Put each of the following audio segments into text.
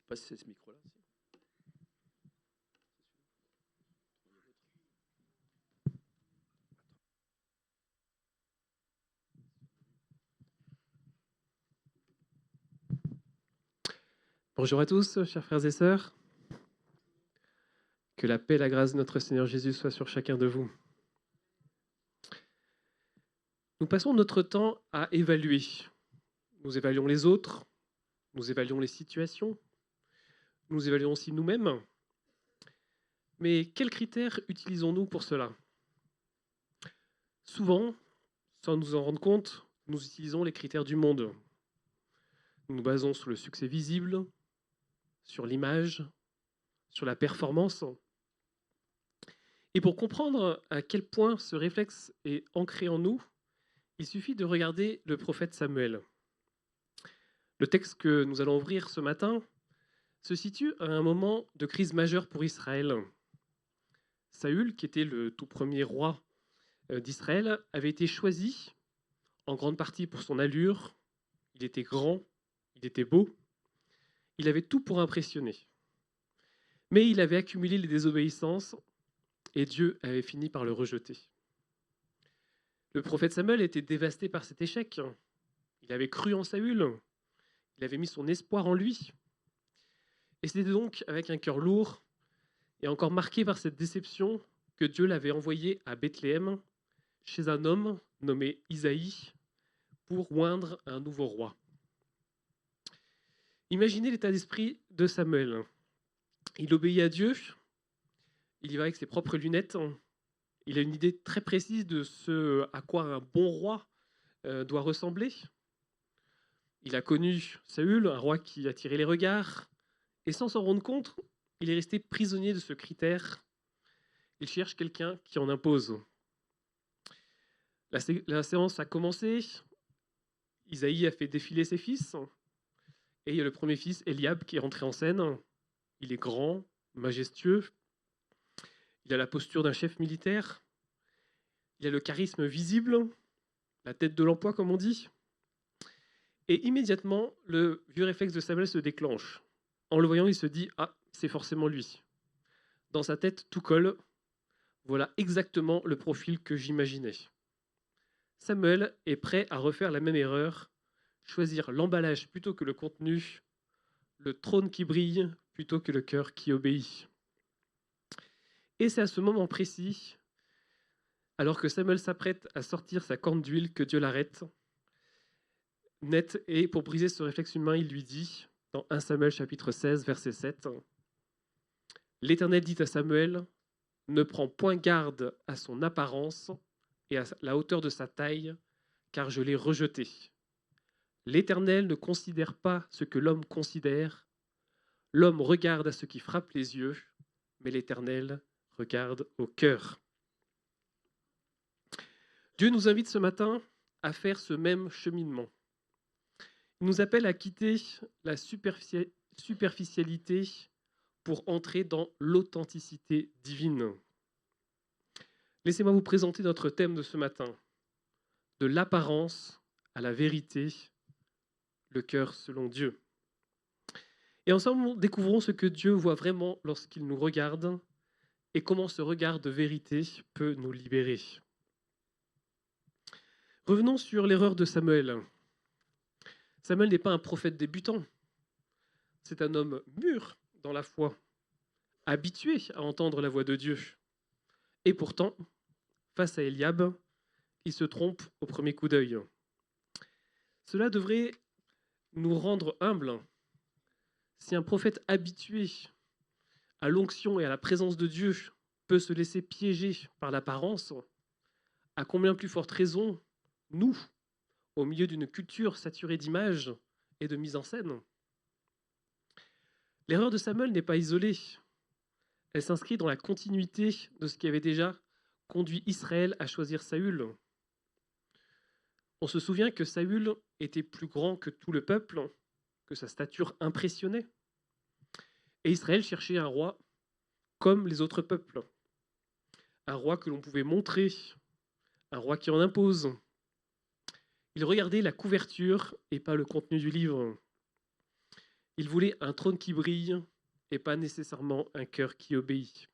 pas si c'est ce micro-là. Bonjour à tous, chers frères et sœurs. Que la paix et la grâce de notre Seigneur Jésus soient sur chacun de vous. Nous passons notre temps à évaluer. Nous évaluons les autres, nous évaluons les situations, nous évaluons aussi nous-mêmes. Mais quels critères utilisons-nous pour cela? Souvent, sans nous en rendre compte, nous utilisons les critères du monde. Nous nous basons sur le succès visible, sur l'image, sur la performance. Et pour comprendre à quel point ce réflexe est ancré en nous, il suffit de regarder le prophète Samuel. Le texte que nous allons ouvrir ce matin se situe à un moment de crise majeure pour Israël. Saül, qui était le tout premier roi d'Israël, avait été choisi en grande partie pour son allure. Il était grand, il était beau, il avait tout pour impressionner. Mais il avait accumulé les désobéissances et Dieu avait fini par le rejeter. Le prophète Samuel était dévasté par cet échec. Il avait cru en Saül, il avait mis son espoir en lui. Et c'était donc avec un cœur lourd et encore marqué par cette déception que Dieu l'avait envoyé à Bethléem chez un homme nommé Isaïe pour oindre un nouveau roi. Imaginez l'état d'esprit de Samuel. Il obéit à Dieu, il y va avec ses propres lunettes, il a une idée très précise de ce à quoi un bon roi doit ressembler. Il a connu Saül, un roi qui attirait les regards, et sans s'en rendre compte, il est resté prisonnier de ce critère. Il cherche quelqu'un qui en impose. La séance a commencé, Isaïe a fait défiler ses fils, et il y a le premier fils, Eliab, qui est rentré en scène. Il est grand, majestueux, il a la posture d'un chef militaire, il a le charisme visible, la tête de l'emploi, comme on dit. Et immédiatement, le vieux réflexe de Samuel se déclenche. En le voyant, il se dit « Ah, c'est forcément lui ». Dans sa tête, tout colle. Voilà exactement le profil que j'imaginais. Samuel est prêt à refaire la même erreur, choisir l'emballage plutôt que le contenu, le trône qui brille plutôt que le cœur qui obéit. Et c'est à ce moment précis, alors que Samuel s'apprête à sortir sa corne d'huile, que Dieu l'arrête net. Et pour briser ce réflexe humain, il lui dit, dans 1 Samuel chapitre 16, verset 7, « L'Éternel dit à Samuel, ne prends point garde à son apparence et à la hauteur de sa taille, car je l'ai rejeté. L'Éternel ne considère pas ce que l'homme considère. L'homme regarde à ce qui frappe les yeux, mais l'Éternel regarde au cœur. » Dieu nous invite ce matin à faire ce même cheminement. Il nous appelle à quitter la superficialité pour entrer dans l'authenticité divine. Laissez-moi vous présenter notre thème de ce matin. De l'apparence à la vérité, le cœur selon Dieu. Et ensemble, découvrons ce que Dieu voit vraiment lorsqu'il nous regarde et comment ce regard de vérité peut nous libérer. Revenons sur l'erreur de Samuel. Samuel n'est pas un prophète débutant. C'est un homme mûr dans la foi, habitué à entendre la voix de Dieu. Et pourtant, face à Eliab, il se trompe au premier coup d'œil. Cela devrait nous rendre humbles. Si un prophète habitué à l'onction et à la présence de Dieu peut se laisser piéger par l'apparence, à combien plus forte raison, nous, au milieu d'une culture saturée d'images et de mise en scène. L'erreur de Samuel n'est pas isolée. Elle s'inscrit dans la continuité de ce qui avait déjà conduit Israël à choisir Saül. On se souvient que Saül était plus grand que tout le peuple, que sa stature impressionnait. Et Israël cherchait un roi comme les autres peuples. Un roi que l'on pouvait montrer, un roi qui en impose. Il regardait la couverture et pas le contenu du livre. Il voulait un trône qui brille et pas nécessairement un cœur qui obéit.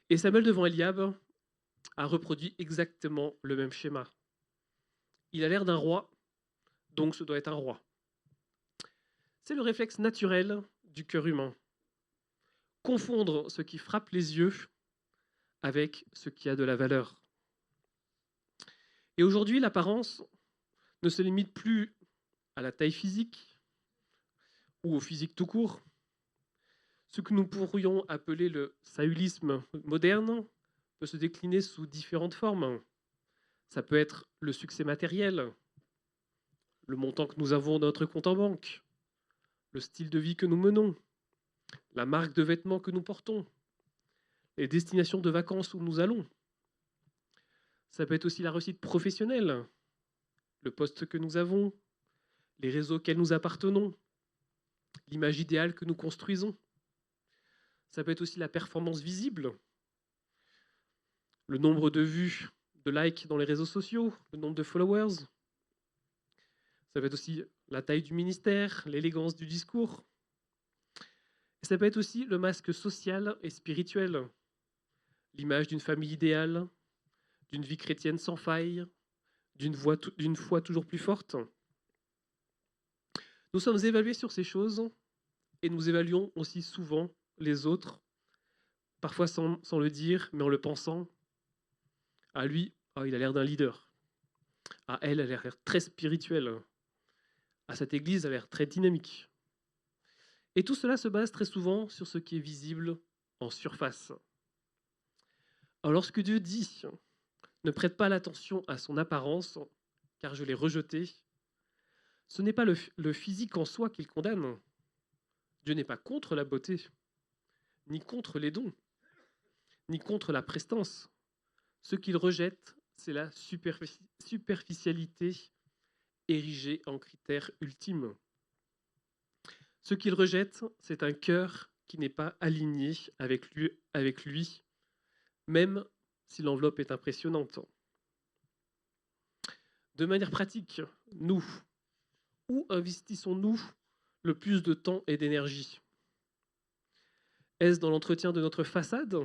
Et Samuel devant Eliab a reproduit exactement le même schéma. Il a l'air d'un roi, donc ce doit être un roi. C'est le réflexe naturel du cœur humain. Confondre ce qui frappe les yeux avec ce qui a de la valeur. Et aujourd'hui, l'apparence ne se limite plus à la taille physique ou au physique tout court. Ce que nous pourrions appeler le sahulisme moderne peut se décliner sous différentes formes. Ça peut être le succès matériel, le montant que nous avons dans notre compte en banque, le style de vie que nous menons, la marque de vêtements que nous portons, les destinations de vacances où nous allons. Ça peut être aussi la réussite professionnelle, le poste que nous avons, les réseaux auxquels nous appartenons, l'image idéale que nous construisons. Ça peut être aussi la performance visible, le nombre de vues, de likes dans les réseaux sociaux, le nombre de followers. Ça peut être aussi la taille du ministère, l'élégance du discours. Et ça peut être aussi le masque social et spirituel, l'image d'une famille idéale, d'une vie chrétienne sans faille, d'une foi toujours plus forte. Nous sommes évalués sur ces choses et nous évaluons aussi souvent les autres, parfois sans le dire, mais en le pensant. À lui, oh, il a l'air d'un leader. À elle, elle a l'air très spirituelle. À cette église, elle a l'air très dynamique. Et tout cela se base très souvent sur ce qui est visible en surface. Alors lorsque Dieu dit « Ne prête pas l'attention à son apparence, car je l'ai rejeté », ce n'est pas le physique en soi qu'il condamne. Dieu n'est pas contre la beauté, ni contre les dons, ni contre la prestance. Ce qu'il rejette, c'est la superficialité érigée en critère ultime. Ce qu'il rejette, c'est un cœur qui n'est pas aligné avec lui, même si l'enveloppe est impressionnante. De manière pratique, nous, où investissons-nous le plus de temps et d'énergie? Est-ce dans l'entretien de notre façade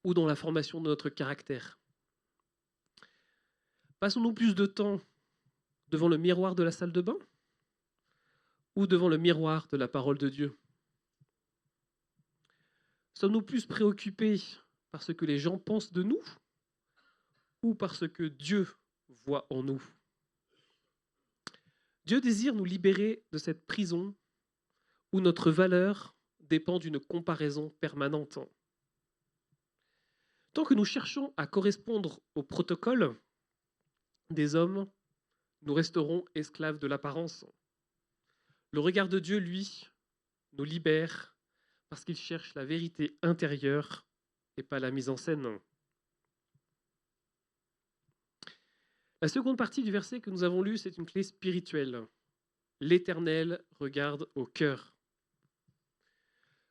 ou dans la formation de notre caractère? Passons-nous plus de temps devant le miroir de la salle de bain ou devant le miroir de la parole de Dieu? Sommes-nous plus préoccupés par ce que les gens pensent de nous ou par ce que Dieu voit en nous? Dieu désire nous libérer de cette prison où notre valeur dépend d'une comparaison permanente. Tant que nous cherchons à correspondre au protocole des hommes, nous resterons esclaves de l'apparence. Le regard de Dieu, lui, nous libère parce qu'il cherche la vérité intérieure et pas la mise en scène. La seconde partie du verset que nous avons lu, c'est une clé spirituelle. L'Éternel regarde au cœur.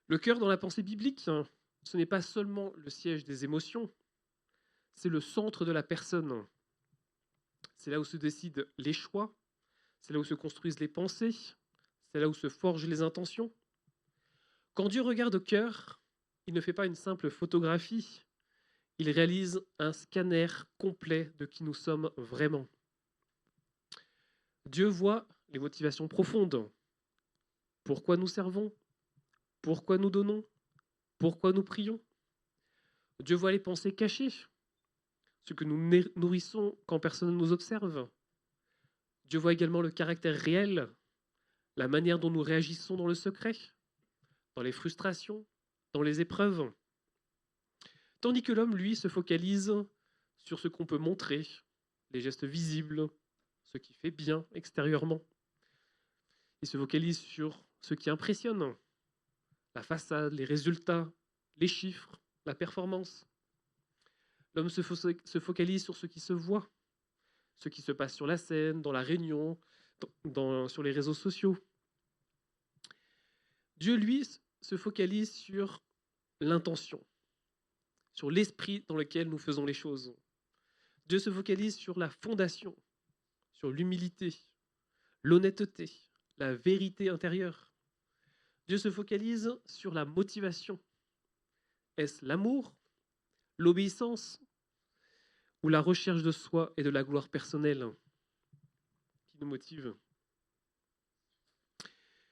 Le cœur dans la pensée biblique, ce n'est pas seulement le siège des émotions, c'est le centre de la personne. C'est là où se décident les choix, c'est là où se construisent les pensées, c'est là où se forgent les intentions. Quand Dieu regarde au cœur, il ne fait pas une simple photographie, il réalise un scanner complet de qui nous sommes vraiment. Dieu voit les motivations profondes. Pourquoi nous servons? Pourquoi nous donnons? Pourquoi nous prions? Dieu voit les pensées cachées, ce que nous nourrissons quand personne ne nous observe. Dieu voit également le caractère réel, la manière dont nous réagissons dans le secret, dans les frustrations, dans les épreuves. Tandis que l'homme, lui, se focalise sur ce qu'on peut montrer, les gestes visibles, ce qui fait bien extérieurement. Il se focalise sur ce qui impressionne, la façade, les résultats, les chiffres, la performance. L'homme se focalise sur ce qui se voit, ce qui se passe sur la scène, dans la réunion, sur les réseaux sociaux. Dieu, lui, se focalise sur l'intention, sur l'esprit dans lequel nous faisons les choses. Dieu se focalise sur la fondation, sur l'humilité, l'honnêteté, la vérité intérieure. Dieu se focalise sur la motivation. Est-ce l'amour, l'obéissance ou la recherche de soi et de la gloire personnelle qui nous motive?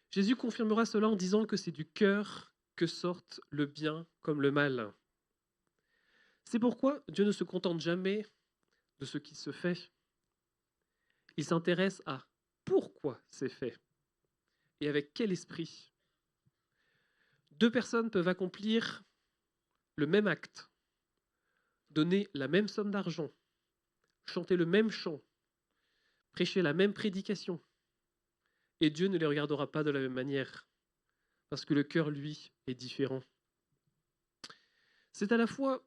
Jésus confirmera cela en disant que c'est du cœur que sortent le bien comme le mal. C'est pourquoi Dieu ne se contente jamais de ce qui se fait. Il s'intéresse à pourquoi c'est fait et avec quel esprit. Deux personnes peuvent accomplir le même acte, donner la même somme d'argent, chanter le même chant, prêcher la même prédication, et Dieu ne les regardera pas de la même manière, parce que le cœur, lui, est différent. C'est à la fois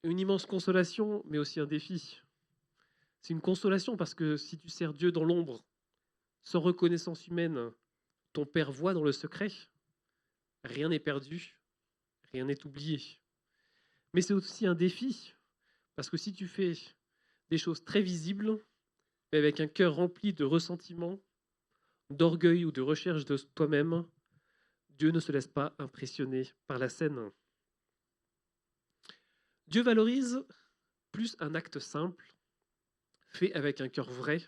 une immense consolation, mais aussi un défi. C'est une consolation parce que si tu sers Dieu dans l'ombre, sans reconnaissance humaine, ton Père voit dans le secret, rien n'est perdu, rien n'est oublié. Mais c'est aussi un défi, parce que si tu fais des choses très visibles, mais avec un cœur rempli de ressentiment, d'orgueil ou de recherche de toi-même, Dieu ne se laisse pas impressionner par la scène. Dieu valorise plus un acte simple, fait avec un cœur vrai,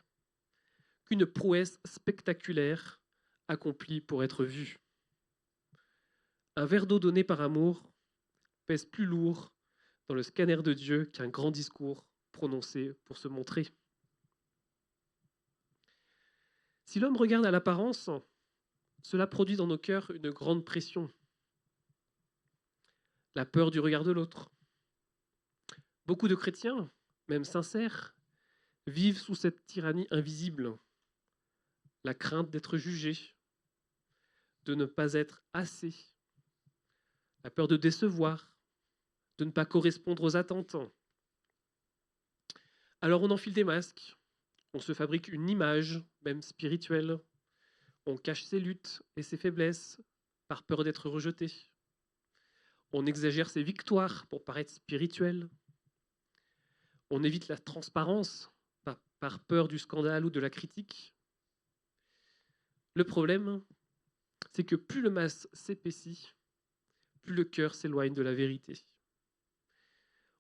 qu'une prouesse spectaculaire accomplie pour être vue. Un verre d'eau donné par amour pèse plus lourd dans le scanner de Dieu qu'un grand discours prononcé pour se montrer. Si l'homme regarde à l'apparence, cela produit dans nos cœurs une grande pression. La peur du regard de l'autre. Beaucoup de chrétiens, même sincères, vivent sous cette tyrannie invisible. La crainte d'être jugé, de ne pas être assez, la peur de décevoir, de ne pas correspondre aux attentes. Alors on enfile des masques, on se fabrique une image, même spirituelle, on cache ses luttes et ses faiblesses par peur d'être rejeté. On exagère ses victoires pour paraître spirituel. On évite la transparence par peur du scandale ou de la critique. Le problème, c'est que plus le masque s'épaissit, plus le cœur s'éloigne de la vérité.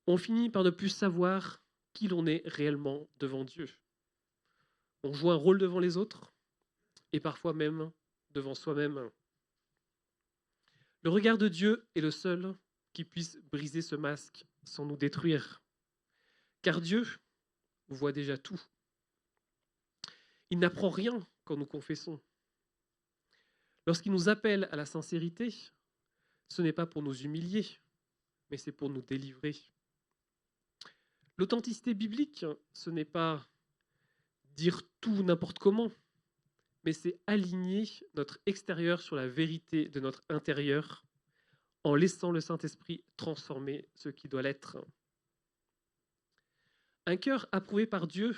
On finit par ne plus savoir qui l'on est réellement devant Dieu. On joue un rôle devant les autres et parfois même devant soi-même. Le regard de Dieu est le seul qui puisse briser ce masque sans nous détruire. Car Dieu voit déjà tout. Il n'apprend rien quand nous confessons. Lorsqu'il nous appelle à la sincérité, ce n'est pas pour nous humilier, mais c'est pour nous délivrer. L'authenticité biblique, ce n'est pas dire tout n'importe comment, mais c'est aligner notre extérieur sur la vérité de notre intérieur en laissant le Saint-Esprit transformer ce qui doit l'être. Un cœur approuvé par Dieu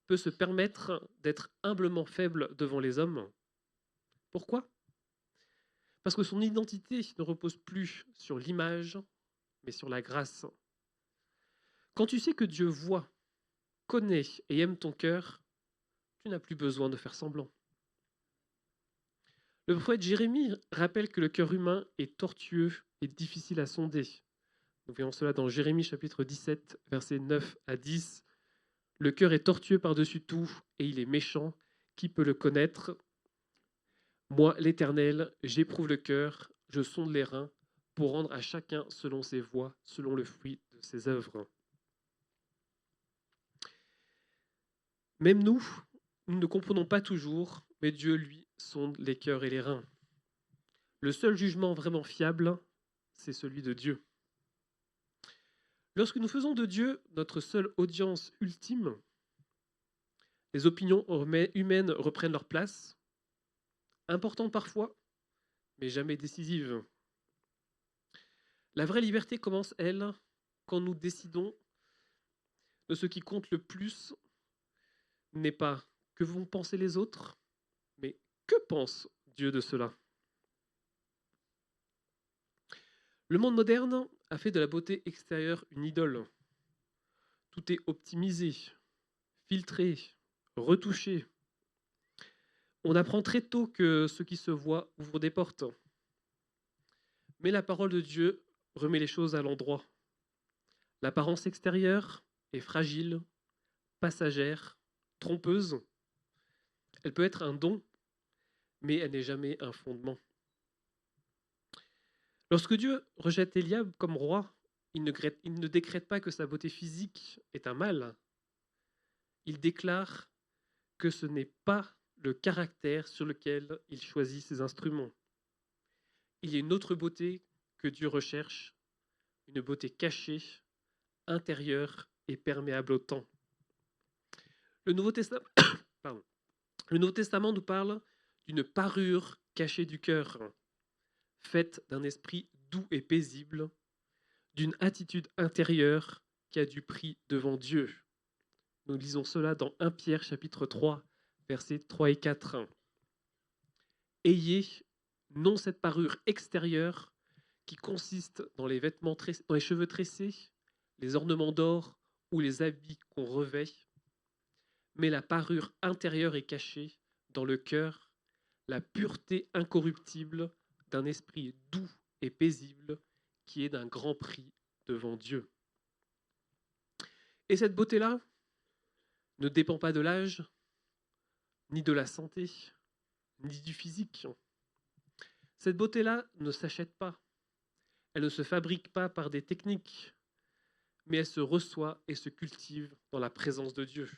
peut se permettre d'être humblement faible devant les hommes. Pourquoi ? Parce que son identité ne repose plus sur l'image, mais sur la grâce. Quand tu sais que Dieu voit, connaît et aime ton cœur, tu n'as plus besoin de faire semblant. Le prophète Jérémie rappelle que le cœur humain est tortueux et difficile à sonder. Nous voyons cela dans Jérémie chapitre 17, versets 9 à 10. Le cœur est tortueux par-dessus tout et il est méchant. Qui peut le connaître ? Moi, l'Éternel, j'éprouve le cœur, je sonde les reins pour rendre à chacun selon ses voies, selon le fruit de ses œuvres. Même nous ne comprenons pas toujours, mais Dieu, lui, sonde les cœurs et les reins. Le seul jugement vraiment fiable, c'est celui de Dieu. Lorsque nous faisons de Dieu notre seule audience ultime, les opinions humaines reprennent leur place, importantes parfois, mais jamais décisives. La vraie liberté commence, elle, quand nous décidons de ce qui compte le plus n'est pas que vont penser les autres, mais que pense Dieu de cela ? Le monde moderne a fait de la beauté extérieure une idole. Tout est optimisé, filtré, retouché. On apprend très tôt que ceux qui se voient ouvrent des portes. Mais la parole de Dieu remet les choses à l'endroit. L'apparence extérieure est fragile, passagère, trompeuse. Elle peut être un don, mais elle n'est jamais un fondement. Lorsque Dieu rejette Eliab comme roi, il ne décrète pas que sa beauté physique est un mal. Il déclare que ce n'est pas le caractère sur lequel il choisit ses instruments. Il y a une autre beauté que Dieu recherche, une beauté cachée, intérieure et perméable au temps. Le Nouveau Testament, Le Nouveau Testament nous parle d'une parure cachée du cœur, faite d'un esprit doux et paisible, d'une attitude intérieure qui a du prix devant Dieu. Nous lisons cela dans 1 Pierre chapitre 3, versets 3 et 4. Ayez non cette parure extérieure qui consiste dans les vêtements dans les cheveux tressés, les ornements d'or ou les habits qu'on revêt, mais la parure intérieure est cachée dans le cœur, la pureté incorruptible d'un esprit doux et paisible qui est d'un grand prix devant Dieu. Et cette beauté-là ne dépend pas de l'âge, ni de la santé, ni du physique. Cette beauté-là ne s'achète pas, elle ne se fabrique pas par des techniques, mais elle se reçoit et se cultive dans la présence de Dieu.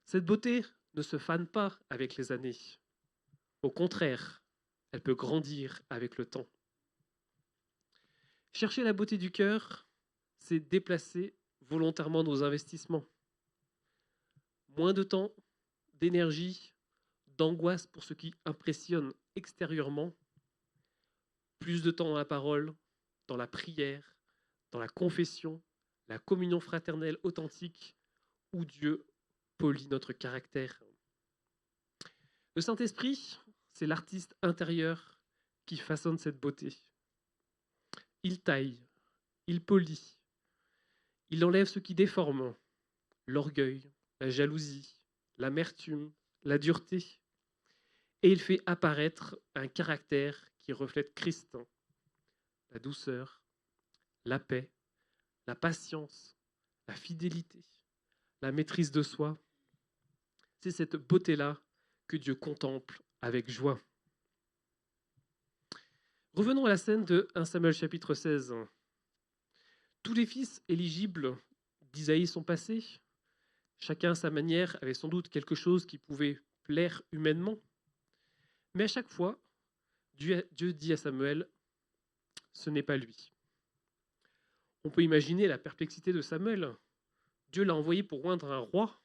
Cette beauté ne se fane pas avec les années. Au contraire, elle peut grandir avec le temps. Chercher la beauté du cœur, c'est déplacer volontairement nos investissements. Moins de temps, d'énergie, d'angoisse pour ce qui impressionne extérieurement, plus de temps dans la parole, dans la prière, dans la confession, la communion fraternelle authentique, où Dieu polit notre caractère. Le Saint-Esprit, c'est l'artiste intérieur qui façonne cette beauté. Il taille, il polit, il enlève ce qui déforme, l'orgueil, la jalousie, l'amertume, la dureté, et il fait apparaître un caractère qui reflète Christ, la douceur, la paix, la patience, la fidélité, la maîtrise de soi. C'est cette beauté-là que Dieu contemple avec joie. Revenons à la scène de 1 Samuel chapitre 16. Tous les fils éligibles d'Isaïe sont passés. Chacun à sa manière avait sans doute quelque chose qui pouvait plaire humainement. Mais à chaque fois, Dieu dit à Samuel, ce n'est pas lui. On peut imaginer la perplexité de Samuel. Dieu l'a envoyé pour oindre un roi,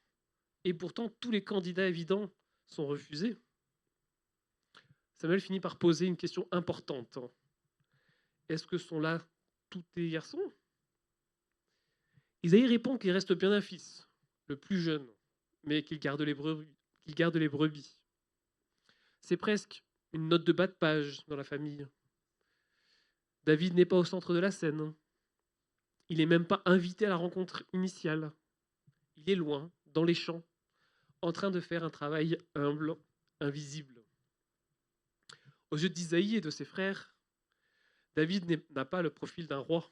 et pourtant tous les candidats évidents sont refusés. Samuel finit par poser une question importante. Est-ce que sont là tous tes garçons? Isaïe répond qu'il reste bien un fils, le plus jeune, mais qu'il garde les brebis. C'est presque une note de bas de page dans la famille. David n'est pas au centre de la scène. Il n'est même pas invité à la rencontre initiale. Il est loin, dans les champs, en train de faire un travail humble, invisible. Aux yeux d'Isaïe et de ses frères, David n'a pas le profil d'un roi.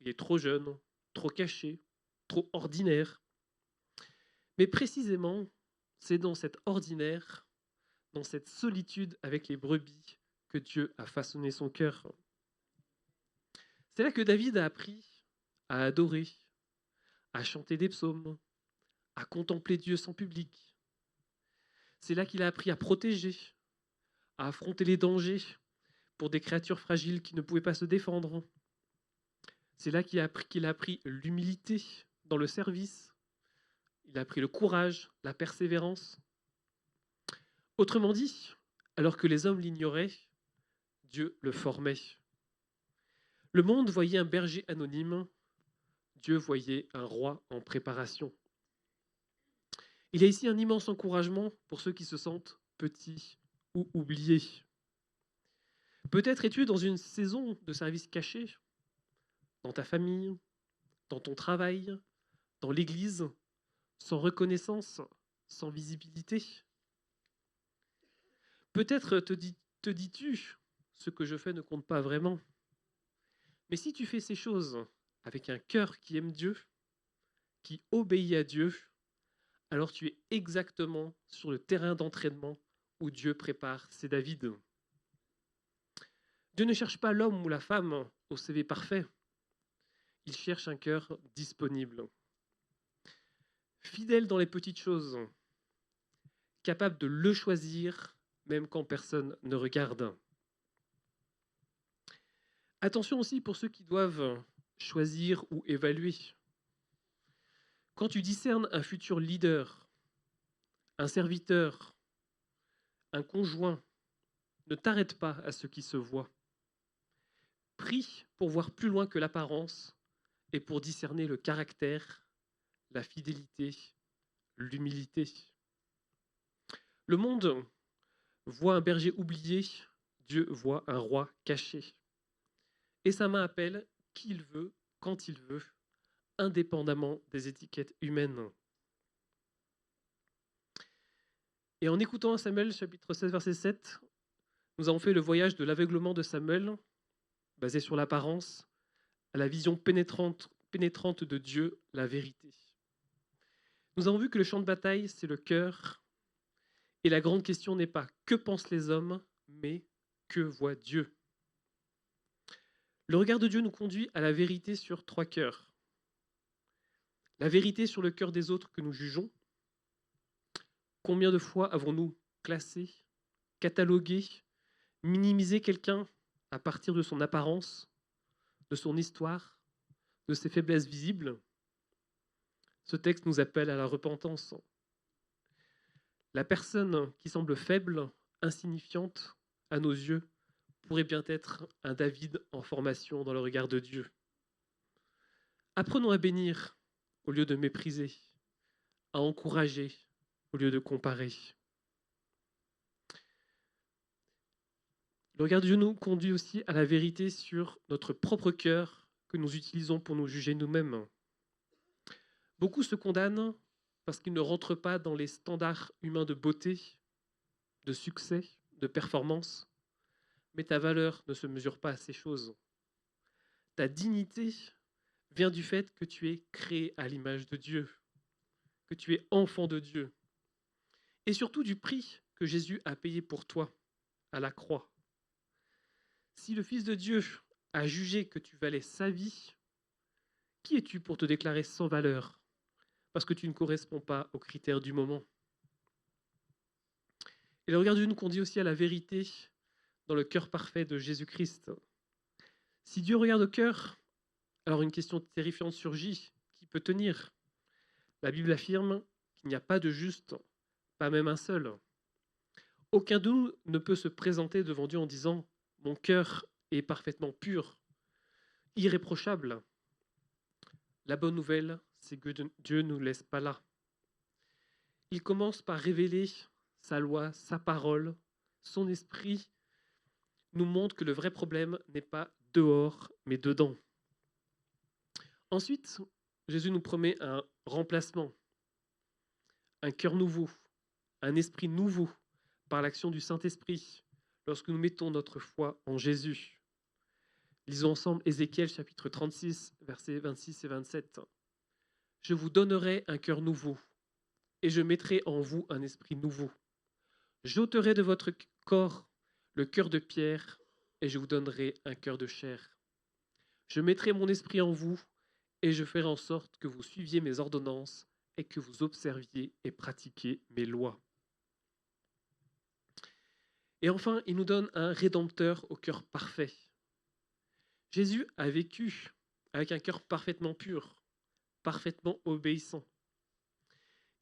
Il est trop jeune, trop caché, trop ordinaire. Mais précisément, c'est dans cet ordinaire, dans cette solitude avec les brebis, que Dieu a façonné son cœur. C'est là que David a appris à adorer, à chanter des psaumes, à contempler Dieu sans public. C'est là qu'il a appris à protéger, à affronter les dangers pour des créatures fragiles qui ne pouvaient pas se défendre. C'est là qu'il a appris l'humilité dans le service. Il a appris le courage, la persévérance. Autrement dit, alors que les hommes l'ignoraient, Dieu le formait. Le monde voyait un berger anonyme, Dieu voyait un roi en préparation. Il y a ici un immense encouragement pour ceux qui se sentent petits ou oubliés. Peut-être es-tu dans une saison de service caché, dans ta famille, dans ton travail, dans l'église, sans reconnaissance, sans visibilité. Peut-être te dis-tu, ce que je fais ne compte pas vraiment. Mais si tu fais ces choses avec un cœur qui aime Dieu, qui obéit à Dieu, alors tu es exactement sur le terrain d'entraînement où Dieu prépare ses David. Dieu ne cherche pas l'homme ou la femme au CV parfait. Il cherche un cœur disponible, fidèle dans les petites choses, capable de le choisir même quand personne ne regarde. Attention aussi pour ceux qui doivent choisir ou évaluer. Quand tu discernes un futur leader, un serviteur, un conjoint, ne t'arrête pas à ce qui se voit. Prie pour voir plus loin que l'apparence et pour discerner le caractère, la fidélité, l'humilité. Le monde voit un berger oublié, Dieu voit un roi caché. Et sa main appelle qui il veut, quand il veut, indépendamment des étiquettes humaines. Et en écoutant Samuel, chapitre 16, verset 7, nous avons fait le voyage de l'aveuglement de Samuel, basé sur l'apparence, à la vision pénétrante de Dieu, la vérité. Nous avons vu que le champ de bataille, c'est le cœur, et la grande question n'est pas que pensent les hommes, mais que voit Dieu. Le regard de Dieu nous conduit à la vérité sur 3 cœurs. La vérité sur le cœur des autres que nous jugeons. Combien de fois avons-nous classé, catalogué, minimisé quelqu'un à partir de son apparence, de son histoire, de ses faiblesses visibles? Ce texte nous appelle à la repentance. La personne qui semble faible, insignifiante à nos yeux, pourrait bien être un David en formation dans le regard de Dieu. Apprenons à bénir au lieu de mépriser, à encourager au lieu de comparer. Le regard de Dieu nous conduit aussi à la vérité sur notre propre cœur que nous utilisons pour nous juger nous-mêmes. Beaucoup se condamnent parce qu'ils ne rentrent pas dans les standards humains de beauté, de succès, de performance. Mais ta valeur ne se mesure pas à ces choses. Ta dignité vient du fait que tu es créé à l'image de Dieu, que tu es enfant de Dieu, et surtout du prix que Jésus a payé pour toi à la croix. Si le Fils de Dieu a jugé que tu valais sa vie, qui es-tu pour te déclarer sans valeur parce que tu ne corresponds pas aux critères du moment? Et le regard de Dieu nous conduit aussi à la vérité dans le cœur parfait de Jésus-Christ. Si Dieu regarde au cœur, alors une question terrifiante surgit. Qui peut tenir? La Bible affirme qu'il n'y a pas de juste, pas même un seul. Aucun de nous ne peut se présenter devant Dieu en disant « Mon cœur est parfaitement pur, irréprochable ». La bonne nouvelle, c'est que Dieu ne nous laisse pas là. Il commence par révéler sa loi, sa parole, son esprit nous montre que le vrai problème n'est pas dehors, mais dedans. Ensuite, Jésus nous promet un remplacement, un cœur nouveau, un esprit nouveau par l'action du Saint-Esprit lorsque nous mettons notre foi en Jésus. Lisons ensemble Ézéchiel chapitre 36, versets 26 et 27. « Je vous donnerai un cœur nouveau et je mettrai en vous un esprit nouveau. J'ôterai de votre corps le cœur de pierre et je vous donnerai un cœur de chair. Je mettrai mon esprit en vous et je ferai en sorte que vous suiviez mes ordonnances et que vous observiez et pratiquiez mes lois. » Et enfin, il nous donne un rédempteur au cœur parfait. Jésus a vécu avec un cœur parfaitement pur, parfaitement obéissant.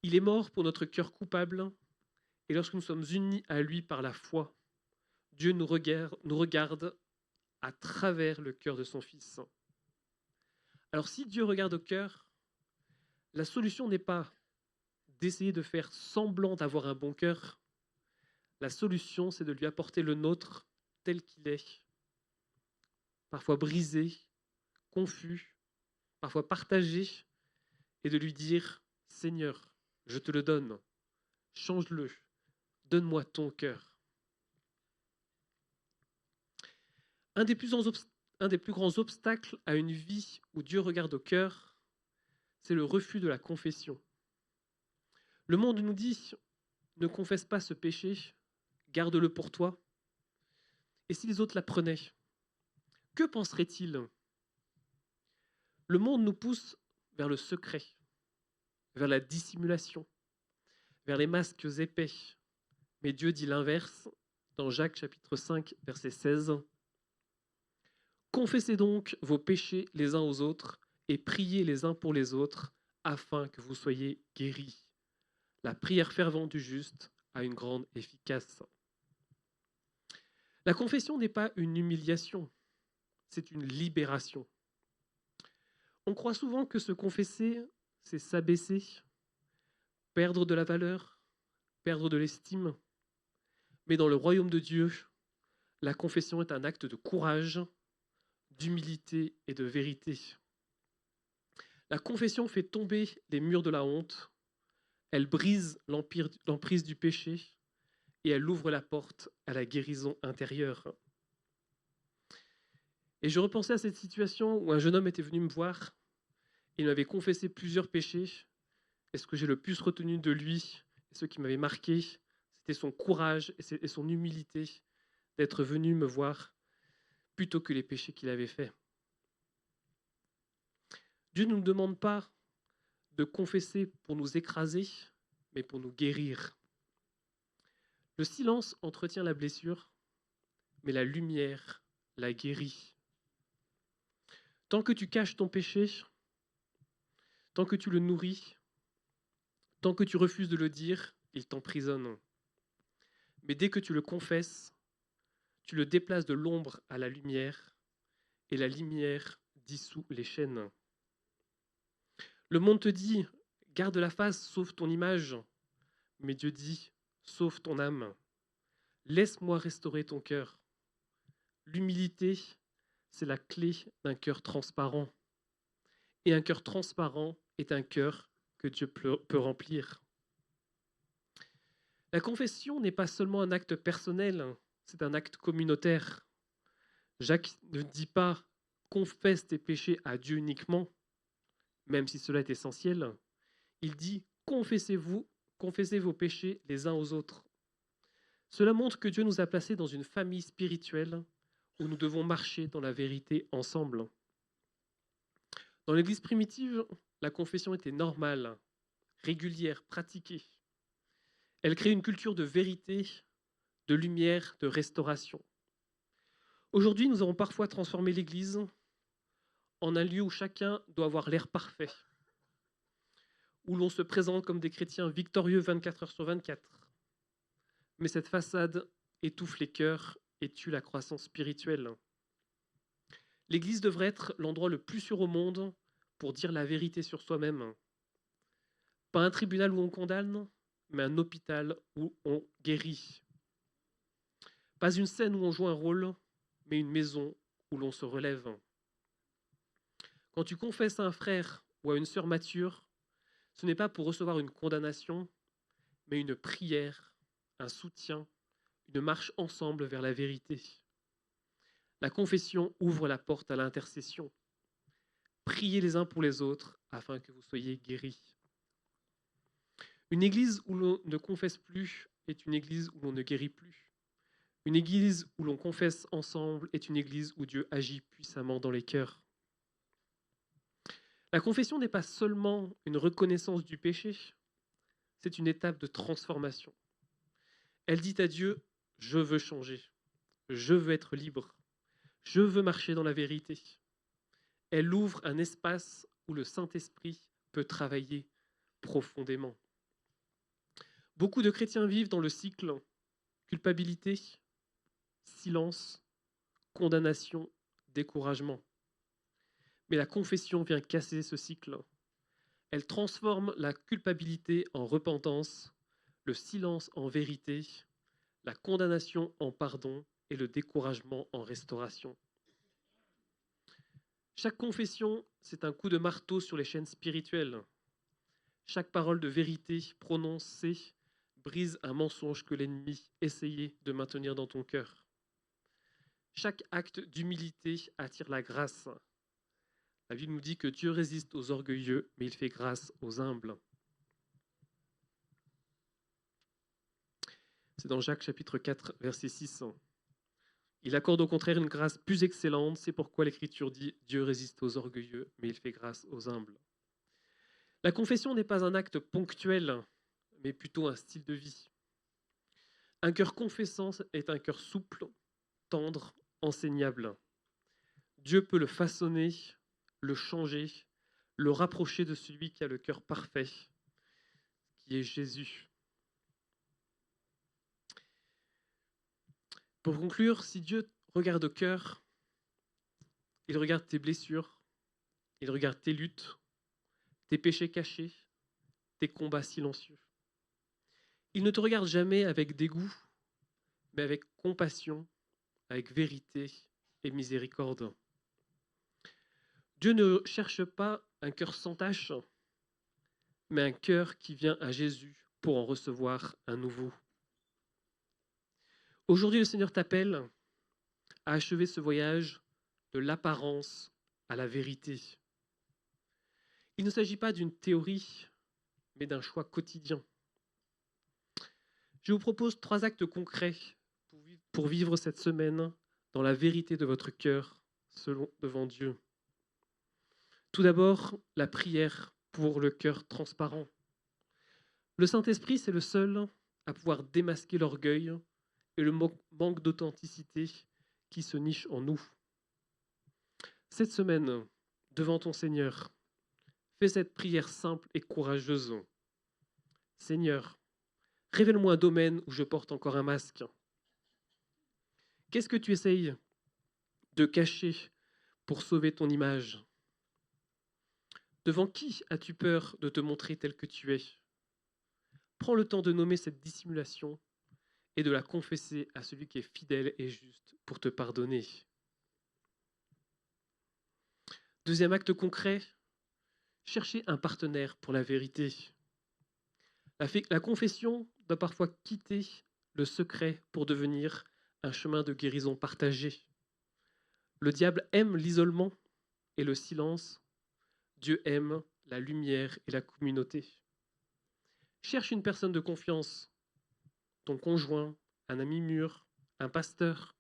Il est mort pour notre cœur coupable et lorsque nous sommes unis à lui par la foi, Dieu nous regarde à travers le cœur de son Fils. Alors si Dieu regarde au cœur, la solution n'est pas d'essayer de faire semblant d'avoir un bon cœur. La solution, c'est de lui apporter le nôtre tel qu'il est, parfois brisé, confus, parfois partagé, et de lui dire « Seigneur, je te le donne, change-le, donne-moi ton cœur. » Un des plus grands obstacles à une vie où Dieu regarde au cœur, c'est le refus de la confession. Le monde nous dit, ne confesse pas ce péché, garde-le pour toi. Et si les autres l'apprenaient, que penseraient-ils? Le monde nous pousse vers le secret, vers la dissimulation, vers les masques épais. Mais Dieu dit l'inverse dans Jacques chapitre 5, verset 16. Confessez donc vos péchés les uns aux autres et priez les uns pour les autres afin que vous soyez guéris. La prière fervente du juste a une grande efficace. La confession n'est pas une humiliation, c'est une libération. On croit souvent que se confesser, c'est s'abaisser, perdre de la valeur, perdre de l'estime. Mais dans le royaume de Dieu, la confession est un acte de courage, d'humilité et de vérité. La confession fait tomber les murs de la honte, elle brise l'emprise du péché et elle ouvre la porte à la guérison intérieure. Et je repensais à cette situation où un jeune homme était venu me voir, il m'avait confessé plusieurs péchés, et ce que j'ai le plus retenu de lui, et ce qui m'avait marqué, c'était son courage et son humilité d'être venu me voir plutôt que les péchés qu'il avait faits. Dieu ne nous demande pas de confesser pour nous écraser, mais pour nous guérir. Le silence entretient la blessure, mais la lumière la guérit. Tant que tu caches ton péché, tant que tu le nourris, tant que tu refuses de le dire, il t'emprisonne. Mais dès que tu le confesses, tu le déplaces de l'ombre à la lumière, et la lumière dissout les chaînes. Le monde te dit, garde la face, sauve ton image. Mais Dieu dit, sauve ton âme. Laisse-moi restaurer ton cœur. L'humilité, c'est la clé d'un cœur transparent. Et un cœur transparent est un cœur que Dieu peut remplir. La confession n'est pas seulement un acte personnel, c'est un acte communautaire. Jacques ne dit pas confesse tes péchés à Dieu uniquement, même si cela est essentiel. Il dit confessez vos péchés les uns aux autres. Cela montre que Dieu nous a placés dans une famille spirituelle où nous devons marcher dans la vérité ensemble. Dans l'Église primitive, la confession était normale, régulière, pratiquée. Elle crée une culture de vérité, de lumière, de restauration. Aujourd'hui, nous avons parfois transformé l'Église en un lieu où chacun doit avoir l'air parfait, où l'on se présente comme des chrétiens victorieux 24 heures sur 24. Mais cette façade étouffe les cœurs et tue la croissance spirituelle. L'Église devrait être l'endroit le plus sûr au monde pour dire la vérité sur soi-même. Pas un tribunal où on condamne, mais un hôpital où on guérit. Pas une scène où on joue un rôle, mais une maison où l'on se relève. Quand tu confesses à un frère ou à une sœur mature, ce n'est pas pour recevoir une condamnation, mais une prière, un soutien, une marche ensemble vers la vérité. La confession ouvre la porte à l'intercession. Priez les uns pour les autres afin que vous soyez guéris. Une église où l'on ne confesse plus est une église où l'on ne guérit plus. Une église où l'on confesse ensemble est une église où Dieu agit puissamment dans les cœurs. La confession n'est pas seulement une reconnaissance du péché, c'est une étape de transformation. Elle dit à Dieu, je veux changer, je veux être libre, je veux marcher dans la vérité. Elle ouvre un espace où le Saint-Esprit peut travailler profondément. Beaucoup de chrétiens vivent dans le cycle culpabilité, silence, condamnation, découragement. Mais la confession vient casser ce cycle. Elle transforme la culpabilité en repentance, le silence en vérité, la condamnation en pardon et le découragement en restauration. Chaque confession, c'est un coup de marteau sur les chaînes spirituelles. Chaque parole de vérité prononcée brise un mensonge que l'ennemi essayait de maintenir dans ton cœur. Chaque acte d'humilité attire la grâce. La Bible nous dit que Dieu résiste aux orgueilleux, mais il fait grâce aux humbles. C'est dans Jacques chapitre 4, verset 6. Il accorde au contraire une grâce plus excellente, c'est pourquoi l'Écriture dit « Dieu résiste aux orgueilleux, mais il fait grâce aux humbles ». La confession n'est pas un acte ponctuel, mais plutôt un style de vie. Un cœur confessant est un cœur souple, tendre, enseignable. Dieu peut le façonner, le changer, le rapprocher de celui qui a le cœur parfait, qui est Jésus. Pour conclure, si Dieu regarde au cœur, il regarde tes blessures, il regarde tes luttes, tes péchés cachés, tes combats silencieux. Il ne te regarde jamais avec dégoût, mais avec compassion, avec vérité et miséricorde. Dieu ne cherche pas un cœur sans tache, mais un cœur qui vient à Jésus pour en recevoir un nouveau. Aujourd'hui, le Seigneur t'appelle à achever ce voyage de l'apparence à la vérité. Il ne s'agit pas d'une théorie, mais d'un choix quotidien. Je vous propose 3 actes concrets pour vivre cette semaine dans la vérité de votre cœur devant Dieu. Tout d'abord, la prière pour le cœur transparent. Le Saint-Esprit, c'est le seul à pouvoir démasquer l'orgueil et le manque d'authenticité qui se niche en nous. Cette semaine, devant ton Seigneur, fais cette prière simple et courageuse. Seigneur, révèle-moi un domaine où je porte encore un masque. Qu'est-ce que tu essayes de cacher pour sauver ton image? Devant qui as-tu peur de te montrer tel que tu es? Prends le temps de nommer cette dissimulation et de la confesser à celui qui est fidèle et juste pour te pardonner. Deuxième acte concret, chercher un partenaire pour la vérité. La confession doit parfois quitter le secret pour devenir un chemin de guérison partagé. Le diable aime l'isolement et le silence. Dieu aime la lumière et la communauté. Cherche une personne de confiance, ton conjoint, un ami mûr, un pasteur,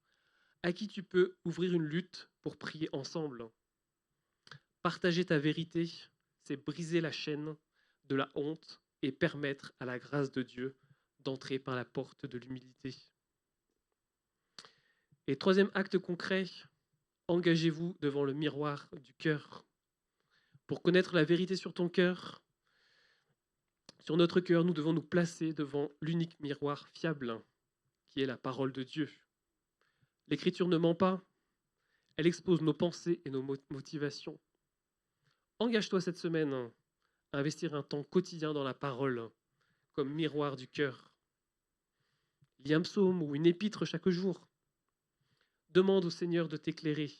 à qui tu peux ouvrir une lutte pour prier ensemble. Partager ta vérité, c'est briser la chaîne de la honte et permettre à la grâce de Dieu d'entrer par la porte de l'humilité. Et troisième acte concret, engagez-vous devant le miroir du cœur. Pour connaître la vérité sur ton cœur, sur notre cœur, nous devons nous placer devant l'unique miroir fiable, qui est la parole de Dieu. L'Écriture ne ment pas, elle expose nos pensées et nos motivations. Engage-toi cette semaine à investir un temps quotidien dans la parole, comme miroir du cœur. Lis un psaume ou une épître chaque jour. Demande au Seigneur de t'éclairer.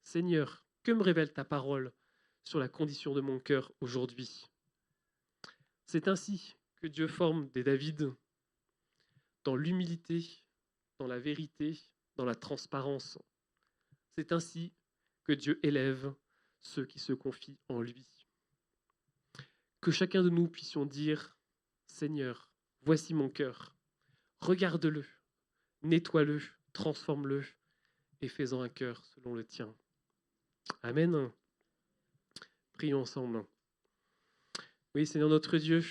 Seigneur, que me révèle ta parole sur la condition de mon cœur aujourd'hui? C'est ainsi que Dieu forme des David dans l'humilité, dans la vérité, dans la transparence. C'est ainsi que Dieu élève ceux qui se confient en lui. Que chacun de nous puissions dire, Seigneur, voici mon cœur, regarde-le, nettoie-le, transforme-le et fais-en un cœur selon le tien. Amen. Prions ensemble. Oui, Seigneur notre Dieu,